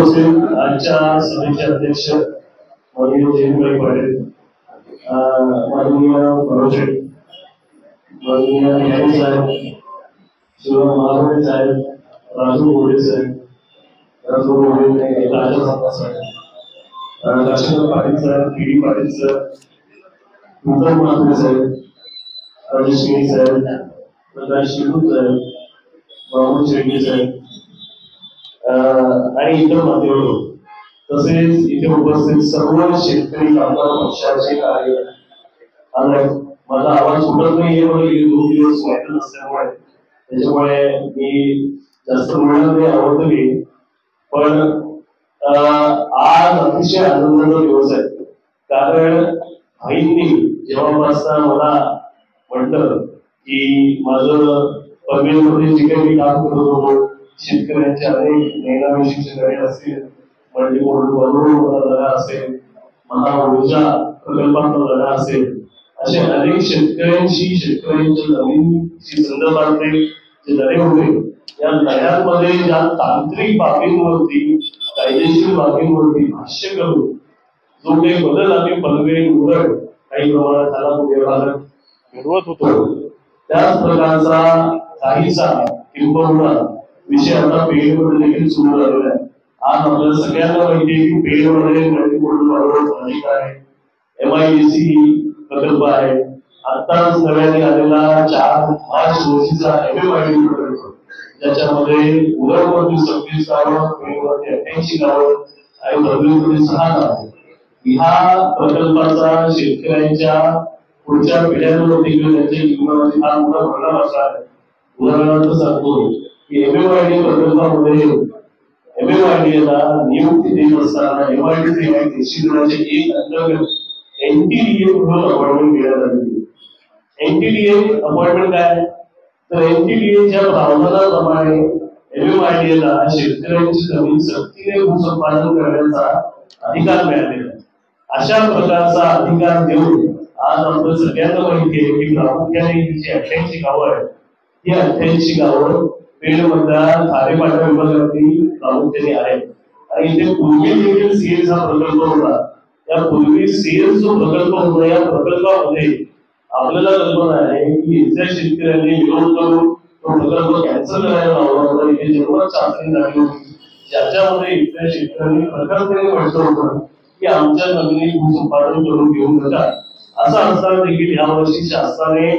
उपस्थित आजच्या सभेचे अध्यक्ष माननीय जयंतभाई पाटील, माननीय मनोज, माननीय न्यायी साहेब, शिवराम महागडे साहेब, राजू गोरे साहेब, राजू गोरे राजा साहेब, काशीनाथ पाटील साहेब, पी पाटील साहेब, नूतन महात्मे साहेब, राजेश गिरी साहेब, प्रकाश शिवूत साहेब, मामूद शेट्टी साहेब आणि इतर मान्यवर, तसेच इथे उपस्थित सर्व शेतकरी कामगार पक्षाचे कार्य, माझा आवाज सुटत नाहीये पण 2 दिवस व्हायचं नसल्यामुळे त्याच्यामुळे मी जास्त बोलणार नाही, आवडतं मी. पण आज अतिशय आनंदाचा दिवस आहे, कारण भाईंनी जेव्हापासून मला म्हटलं की माझं पनवेलमध्ये जे काही मी काम करत होतो, शेतकऱ्यांचे अनेक नैनामी शिक्षण असतील, लढा असेल, महाऊर्जा प्रकल्पांचा लढा असेल, असे अनेक शेतकऱ्यांच्या जमिनीशी संदर्भातले जे लढे होते, या लढ्यांमध्ये ज्या तांत्रिक बाबींवरती, कायदेशीर बाबींवरती भाष्य करून जो काही बदल आम्ही पनवेल उलट काही प्रमाणात त्याला व्यवहारात घडवत होतो, त्याच प्रकारचा काहीसा किंबहुना विषय आता पेडमध्ये देखील सुरू झालेला आहे. आज आपल्याला सगळ्यांना माहिती आहे की पेडमध्ये अधिक आहे, MIDC प्रकल्प आहे, आताच नव्याने आलेला 4 मार्च रोजीचा MMID प्रकल्प, ज्याच्यामध्ये उदरवरती 26 गावं, पेडवरती 88 गावं आणि पनवेलमध्ये 6 गावं. ह्या प्रकल्पाचा शेतकऱ्यांच्या पुढच्या पिढ्यांवरती किंवा त्यांच्या जीवनावरती फार मोठा परिणाम असणार आहे. उदाहरणार्थ सांगतो की MMID प्रकल्पामध्ये MMIDला नियुक्ती देत असताना MIDचे निश्चितपणाचे एक अंतर्गत NTDA म्हणून अपॉइंटमेंट देण्यात आली. NTDA अपॉइंटमेंट काय, तर NTDAच्या प्रावधानाप्रमाणे MMIDला शेतकऱ्यांची जमीन सक्तीने भूसंपादन करण्याचा अधिकार मिळालेला आहे. अशा प्रकारचा अधिकार देऊन आज आपल्या सगळ्यांना माहिती आहे की प्रामुख्याने जी 88 गावं आहेत, ही 88 गावं पेडमधल्या खारेपाटा विभागातील प्रामुख्याने आहेत. आणि इथे पूर्वी देखील सीएस हा प्रकल्प होता. त्या पूर्वी सीएस जो प्रकल्प होता, या प्रकल्पामध्ये आपल्याला कल्पना आहे की इथल्या शेतकऱ्यांनी विरोध करून तो प्रकल्प कॅन्सल करायला लावला होता. इथे जेव्हा चाचणी झाली होती, ज्याच्यामध्ये इथल्या शेतकऱ्यांनी प्रकल्पाने म्हटलं होतं की आमच्या जमिनी भूसंपादन करून घेऊन नका. असं असताना देखील यावर्षी शासनाने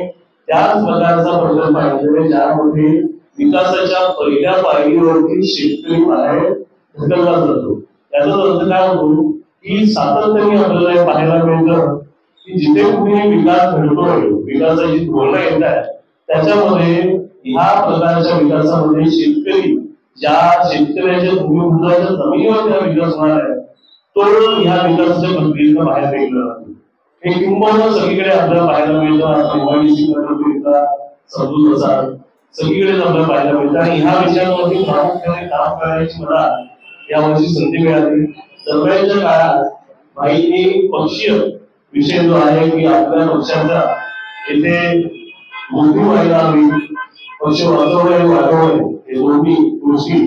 त्याच प्रकारचा प्रकल्प आणलेला, ज्यामध्ये विकासाच्या पहिल्या पायरीवरती शेतकरी बाहेर ढकलला जातो. याचा अर्थ काय होतो की सातत्याने आपल्याला पाहायला मिळतं की जिथे कुठे विकास घडतोय, विकासाची धोरणं येत आहेत, त्याच्यामध्ये ह्या प्रकारच्या विकासामध्ये शेतकरी, ज्या शेतकऱ्याच्या भूमिभूताच्या जमिनीवर त्या विकास होणार आहे, तो ह्या विकासाच्या प्रक्रियेचा बाहेर निघला जातो. हे किंबहुना सगळीकडे आपल्याला पाहायला मिळतं. MIDC सगळीकडे आपल्याला पाहायला मिळतं. आणि ह्या विषयांवरती प्रामुख्याने काम करण्याची मला यावर्षी संधी मिळाली. दरम्यानच्या काळात भाईंनी पक्षीय विषय जो आहे की आपल्या पक्षाचा येथे मोठी व्हायला हवी, पक्ष वाचवणे वाढवणे, हे दोन्ही गोष्टी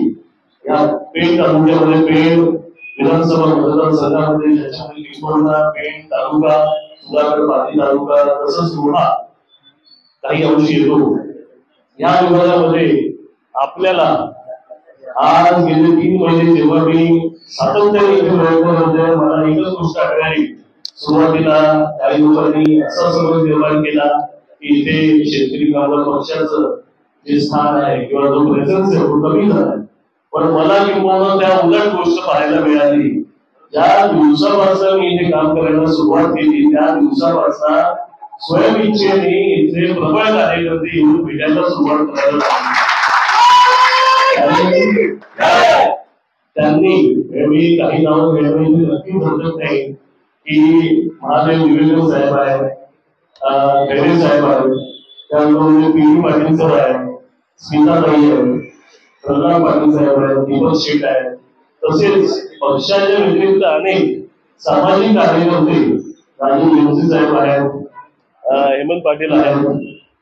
या पेड तालुक्यामध्ये, पेड विधानसभा मतदारसंघामध्ये, ज्याच्यामध्ये किंबहुना पेड तालुका, सुधागड पाटी तालुका, तसंच रोहा काही अंश येतो. या विभागामध्ये आपल्याला आज गेले 3 महिने जेव्हा मी सातत्याने इथे प्रयत्न करतोय, मला एकच गोष्ट आढळली. सुरुवातीला काही लोकांनी असा समज निर्माण केला की इथे शेतकरी कामगार पक्षाचं जे स्थान आहे किंवा जो प्रेझेन्स आहे तो कमी झालाय. पण मला किंवा त्या उलट गोष्ट पाहायला मिळाली. ज्या दिवसापासून मी इथे काम करायला सुरुवात केली, त्या दिवसापासून स्वयंइच्छेने इथे प्रबळ कार्यकर्ते येऊन भेटायला सुरुवात करायला त्यांनी, मी काही नावं घेण्याची नक्की हरकत नाही की महादेव निवेदन साहेब आहेत, गणेश साहेब आहेत, त्यानंतर पी पाटील सर आहेत, स्मिताताई आहेत, प्रल्हाद पाटील साहेब आहेत, दीपक शेठ आहेत, तसेच पक्षाच्या व्यतिरिक्त अनेक सामाजिक कार्यकर्ते, राजू जोशी साहेब आहेत, हेमंत पाटील आहेत,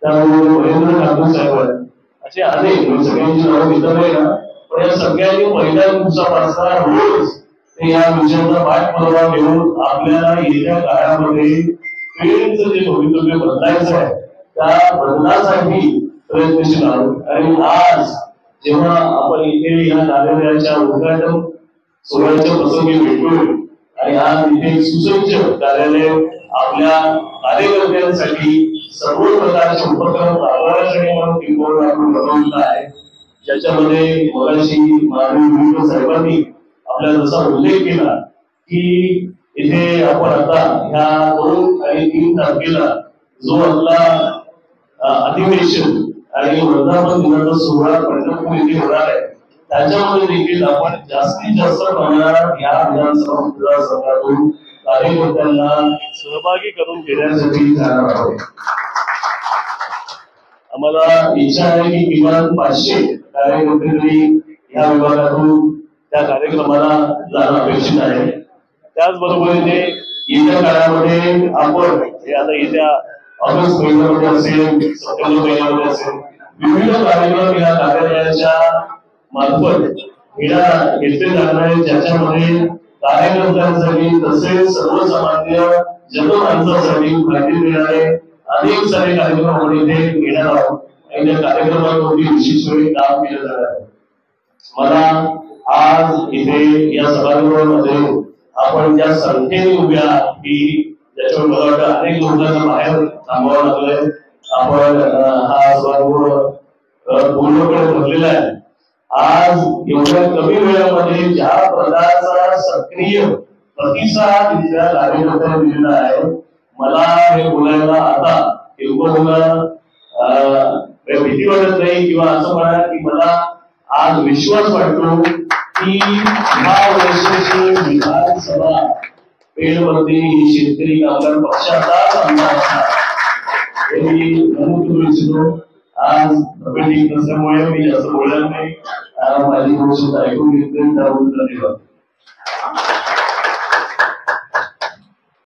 त्यानंतर महेंद्र ठाकूर साहेब आहेत, असे अनेक, सगळ्यांची नावं घेता नाही ना, पण या सगळ्यांनी पहिल्या दिवसापासून रोज ते या विषयाचा पाठपुरावा घेऊन आपल्याला येत्या काळामध्ये पेडचं जे भवितव्य बदलायचं आहे त्या बदलासाठी प्रयत्नशील आहोत. आणि आज जेव्हा आपण इथे या कार्यालयाच्या उद्घाटन सोहळ्याच्या प्रसंगी भेटतोय आणि आज इथे सुसज्ज कार्यालय आपल्या कार्यकर्त्यांसाठी सर्व प्रकारचे उपक्रम राबवण्यासाठी म्हणून किंबहुना आपण बनवलेला आहे, ज्याच्यामध्ये मगाशी माननीय साहेबांनी आपला जसा उल्लेख केला की इथे आपण आता ह्या 2 आणि 3 तारखेला जो आपला अधिवेशन आणि वर्धापन दिनाचा सोहळा पंढरपूर येथे होणार आहे त्याच्यामध्ये देखील आपण जास्तीत जास्त प्रमाणात या विधानसभा मतदारसंघातून कार्यकर्त्यांना सहभागी करून घेण्यासाठी जाणार आहोत. आम्हाला इच्छा आहे की किमान 500 कार्यकर्ते तरी या विभागातून त्या कार्यक्रमाला जाणं अपेक्षित आहे. त्याचबरोबर इथे येत्या काळामध्ये आपण आता येत्या ऑगस्ट महिन्यामध्ये असेल, सप्टेंबर महिन्यामध्ये असेल, विविध कार्यक्रम या कार्यालयाच्या मार्फत घेतले जाणार आहेत, ज्याच्यामध्ये कार्यकर्त्यांसाठी तसेच सर्वसामान्य जनमानसासाठी माहिती देणारे अनेक सारे कार्यक्रम आपण इथे घेणार आहोत आणि त्या कार्यक्रमांवरती विशेष वेळी काम केलं जाणार आहे. मला आज इथे या सभागृहामध्ये आपण ज्या संख्येने उभ्या की ज्याच्यावर मला वाटतं अनेक लोकांना बाहेर थांबावं लागलंय, आपण हा सभागृह पूर्णपणे भरलेला आहे. आज एवढ्या कमी वेळामध्ये ज्या प्रकारचा सक्रिय प्रतिसाद इथल्या कार्यकर्त्यांनी दिलेला आहे, मला हे बोलायला आता किंबहुना भीती वाटत नाही किंवा असं म्हणा की मला आज विश्वास वाटतो की ह्या वर्षाची विधानसभा पेडमध्ये ही शेतकरी कामगार पक्षाचाच आमदार असणार हे मी नमूद करू इच्छितो. आज तब्येत नसल्यामुळे मी जास्त बोलणार नाही, माझी गोष्ट ऐकून घेतली त्याबद्दल धन्यवाद.